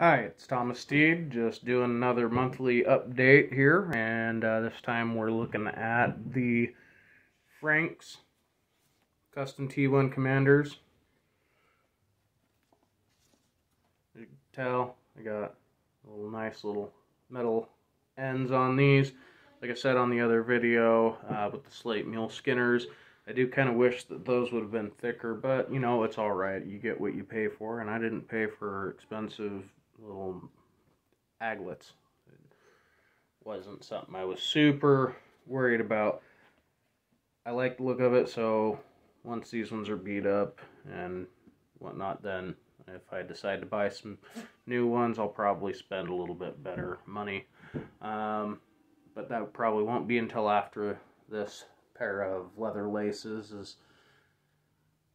Hi, it's Thomas Steed, just doing another monthly update here, and this time we're looking at the Frank's Custom T1 Commanders. You can tell I got nice little metal ends on these. Like I said on the other video with the slate mule skinners, I do kind of wish that those would have been thicker, but you know, it's alright. You get what you pay for, and I didn't pay for expensive little aglets. It wasn't something I was super worried about. I like the look of it, so once these ones are beat up and whatnot, then if I decide to buy some new ones, I'll probably spend a little bit better money. But that probably won't be until after this pair of leather laces is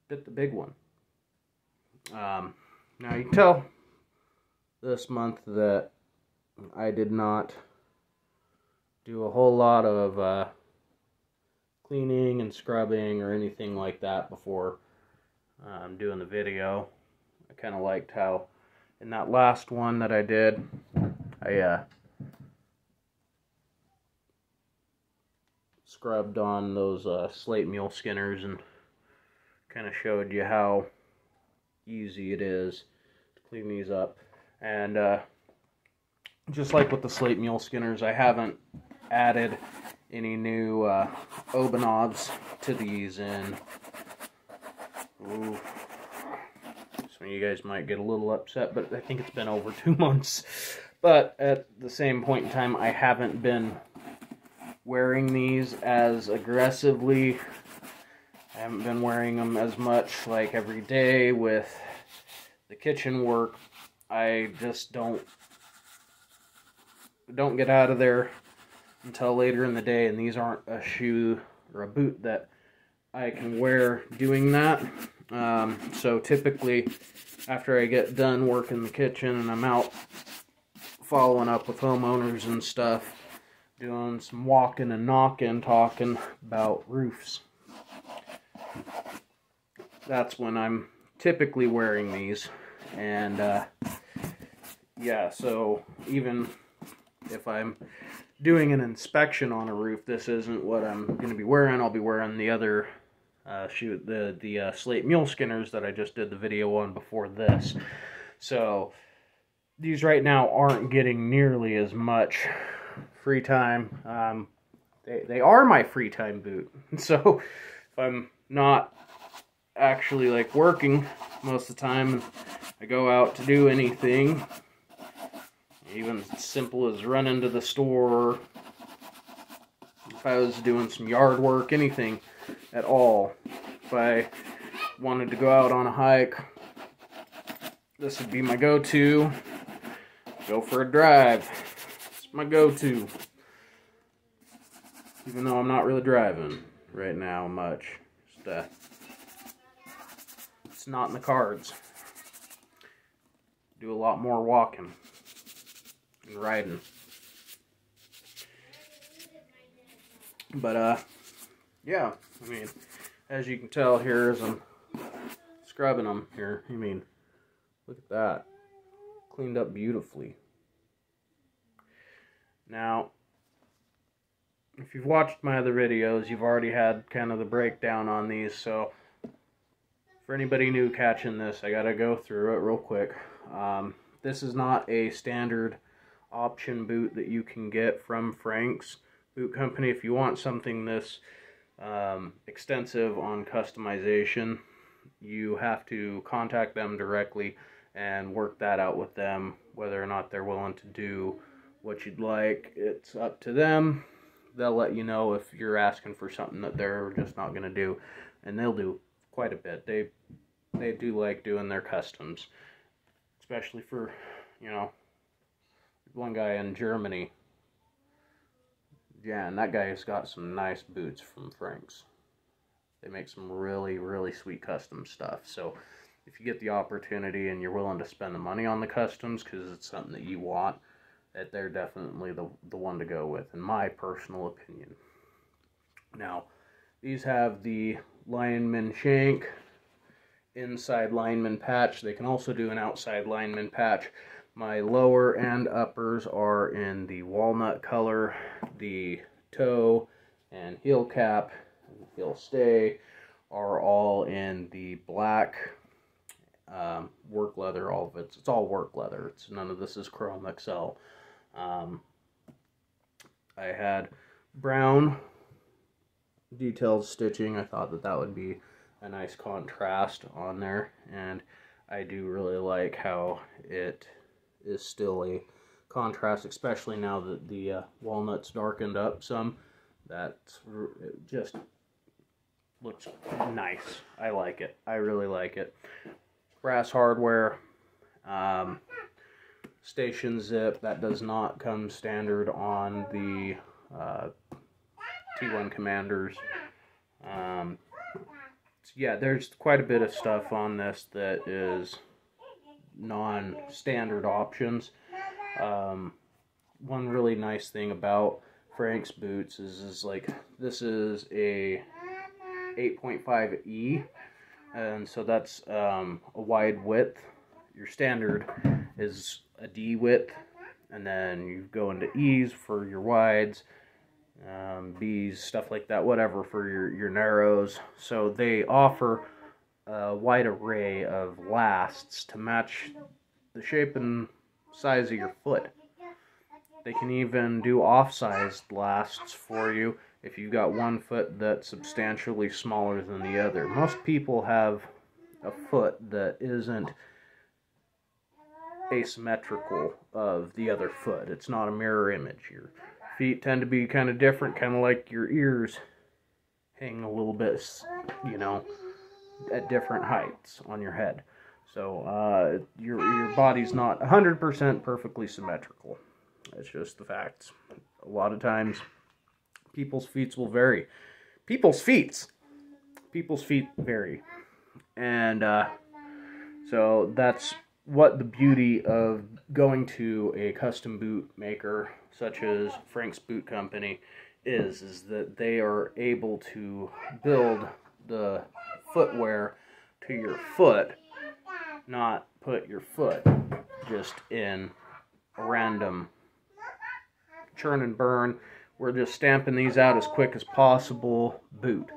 bit the big one. Now you can tell this month that I did not do a whole lot of cleaning and scrubbing or anything like that before doing the video. I kind of liked how in that last one that I did, I scrubbed on those slate mule skinners and kind of showed you how easy it is to clean these up. And just like with the slate mule skinners, I haven't added any new Obanobs to these in. Ooh. Some of you guys might get a little upset, but I think it's been over 2 months. But at the same point in time, I haven't been wearing these as aggressively. I haven't been wearing them as much, like every day with the kitchen work. I just don't get out of there until later in the day, and these aren't a shoe or a boot that I can wear doing that. So typically after I get done working the kitchen and I'm out following up with homeowners and stuff, doing some walking and knocking, talking about roofs, that's when I'm typically wearing these. And yeah, so even if I'm doing an inspection on a roof, this isn't what I'm going to be wearing. I'll be wearing the other the slate mule skinners that I just did the video on before this. So these right now aren't getting nearly as much free time. They are my free time boot. So if I'm not actually like working most of the time and I go out to do anything, even as simple as running to the store, if I was doing some yard work, anything at all, if I wanted to go out on a hike, this would be my go-to. Go for a drive. It's my go-to. Even though I'm not really driving right now much. Just, it's not in the cards. Do a lot more walking and riding. But yeah, I mean, as you can tell here as I'm scrubbing them here, I mean, look at that. Cleaned up beautifully. Now, if you've watched my other videos, you've already had kind of the breakdown on these, so for anybody new catching this, I gotta go through it real quick. This is not a standard option boot that you can get from Frank's Boot Company. If you want something this extensive on customization, you have to contact them directly and work that out with them, whether or not they're willing to do what you'd like. It's up to them. They'll let you know if you're asking for something that they're just not going to do, and they'll do quite a bit. They do like doing their customs, especially for, you know, one guy in Germany. Yeah, and that guy has got some nice boots from Frank's. They make some really, really sweet custom stuff. So if you get the opportunity and you're willing to spend the money on the customs because it's something that you want, that they're definitely the one to go with, in my personal opinion. Now, these have the lineman shank, inside lineman patch. They can also do an outside lineman patch, My lower and uppers are in the walnut color. The toe and heel cap and heel stay are all in the black work leather. All of it's all work leather. None of this is Chrome XL. I had brown detailed stitching. I thought that would be a nice contrast on there, and I do really like how it is still a contrast, especially now that the walnut's darkened up some. It just looks nice. I like it. I really like it. Brass hardware, station zip. That does not come standard on the T1 Commanders. Yeah, there's quite a bit of stuff on this that is non-standard options. One really nice thing about Frank's boots is like, this is a 8.5E, and so that's a wide width. Your standard is a D width, and then you go into E's for your wides, B's, stuff like that, whatever for your narrows. So they offer a wide array of lasts to match the shape and size of your foot. They can even do off-sized lasts for you if you've got one foot that's substantially smaller than the other. Most people have a foot that isn't asymmetrical of the other foot. It's not a mirror image. Your feet tend to be kind of different, kind of like your ears hang a little bit, you know, at different heights on your head. So your body's not 100% perfectly symmetrical. It's just the facts. A lot of times people's feet will vary. People's feet vary. And so that's what the beauty of going to a custom boot maker such as Frank's Boot Company is that they are able to build the footwear to your foot, not put your foot just in a random churn and burn. We're just stamping these out as quick as possible boot.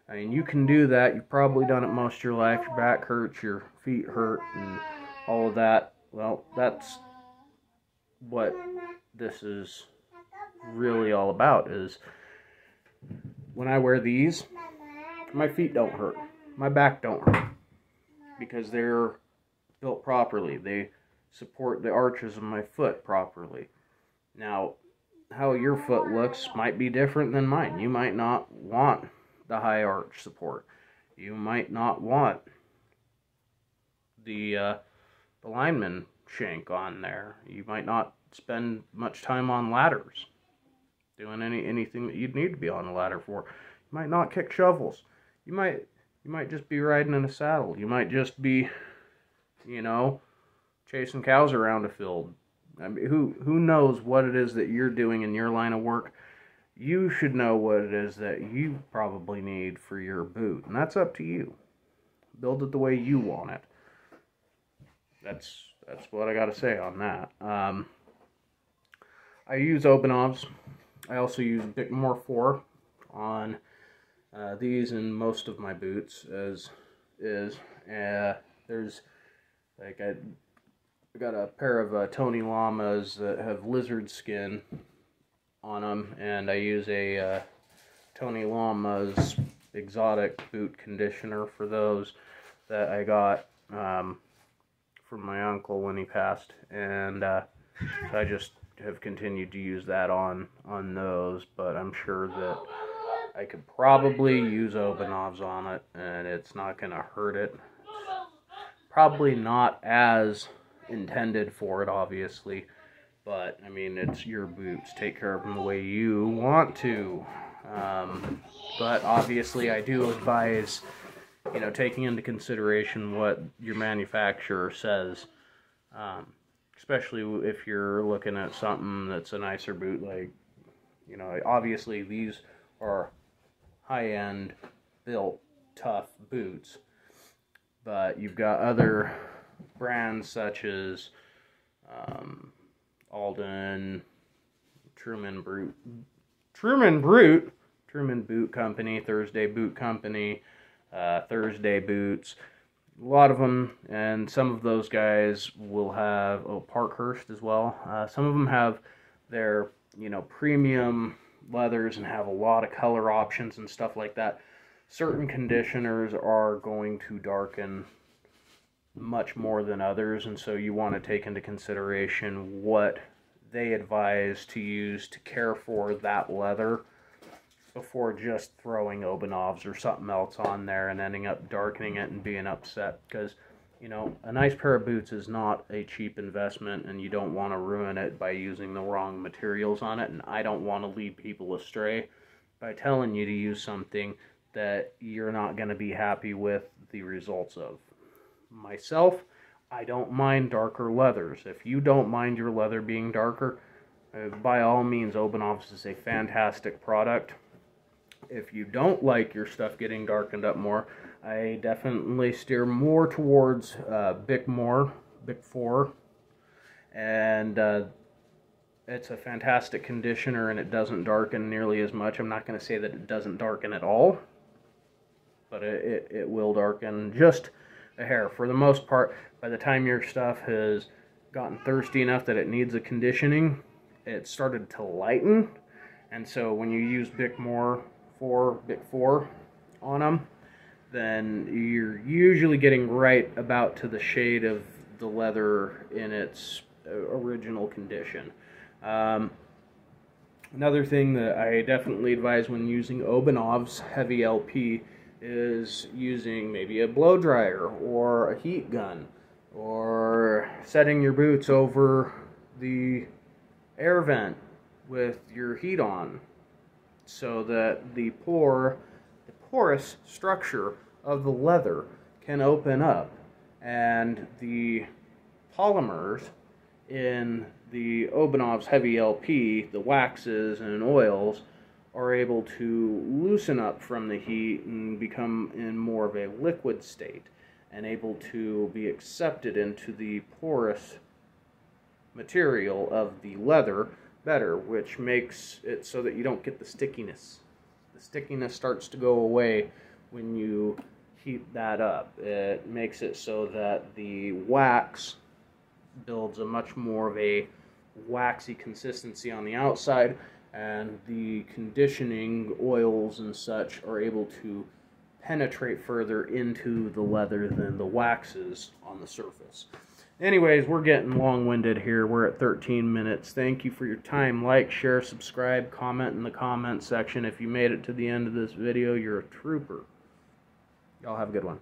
I mean, you can do that. You've probably done it most of your life. Your back hurts, your feet hurt, and all of that. Well, that's what this is really all about, is when I wear these, my feet don't hurt. My back don't hurt, because they're built properly. They support the arches of my foot properly. Now, how your foot looks might be different than mine. You might not want the high arch support. You might not want the lineman shank on there. You might not spend much time on ladders, doing anything that you'd need to be on a ladder for. You might not kick shovels. You might just be riding in a saddle. You might just be, you know, chasing cows around a field. I mean, who knows what it is that you're doing in your line of work? You should know what it is that you probably need for your boot, and that's up to you. Build it the way you want it. That's what I got to say on that. I use Obanovs. I also use Bickmore 4 on these and most of my boots, as is. There's like I got a pair of Tony Llamas that have lizard skin on them, and I use a Tony Llama's exotic boot conditioner for those that I got from my uncle when he passed, and so I just have continued to use that on those, but I'm sure that I could probably use Obanovs on it, and it's not going to hurt it. Probably not as intended for it, obviously, but I mean, it's your boots. Take care of them the way you want to. But obviously, I do advise, you know, taking into consideration what your manufacturer says, especially if you're looking at something that's a nicer boot. Like, you know, obviously these are high-end built tough boots, but you've got other brands such as Alden, Truman Boot Company, Thursday Boot Company, Thursday Boots. A lot of them, and some of those guys will have, Parkhurst as well. Some of them have their, premium leathers and have a lot of color options and stuff like that. Certain conditioners are going to darken much more than others, and so you want to take into consideration what they advise to use to care for that leather before just throwing Obenovs or something else on there and ending up darkening it and being upset. Because, a nice pair of boots is not a cheap investment, and you don't want to ruin it by using the wrong materials on it. And I don't want to lead people astray by telling you to use something that you're not going to be happy with the results of. Myself, I don't mind darker leathers. If you don't mind your leather being darker, by all means, Obenovs is a fantastic product. If you don't like your stuff getting darkened up more, I definitely steer more towards Bic 4, and it's a fantastic conditioner, and it doesn't darken nearly as much. I'm not going to say that it doesn't darken at all, but it will darken just a hair. For the most part, by the time your stuff has gotten thirsty enough that it needs a conditioning, it started to lighten, and so when you use Bic 4 on them, then you're usually getting right about to the shade of the leather in its original condition. Another thing that I definitely advise when using Obenovs Heavy LP is using maybe a blow dryer or a heat gun, or setting your boots over the air vent with your heat on, so that the porous structure of the leather can open up, and the polymers in the Obenovs Heavy LP, the waxes and oils, are able to loosen up from the heat and become in more of a liquid state, and able to be accepted into the porous material of the leather better, which makes it so that you don't get the stickiness. The stickiness starts to go away when you heat that up. It makes it so that the wax builds a much more of a waxy consistency on the outside, and the conditioning oils and such are able to penetrate further into the leather than the waxes on the surface. Anyways, we're getting long-winded here. We're at 13 minutes. Thank you for your time. Like, share, subscribe, comment in the comment section. If you made it to the end of this video, you're a trooper. Y'all have a good one.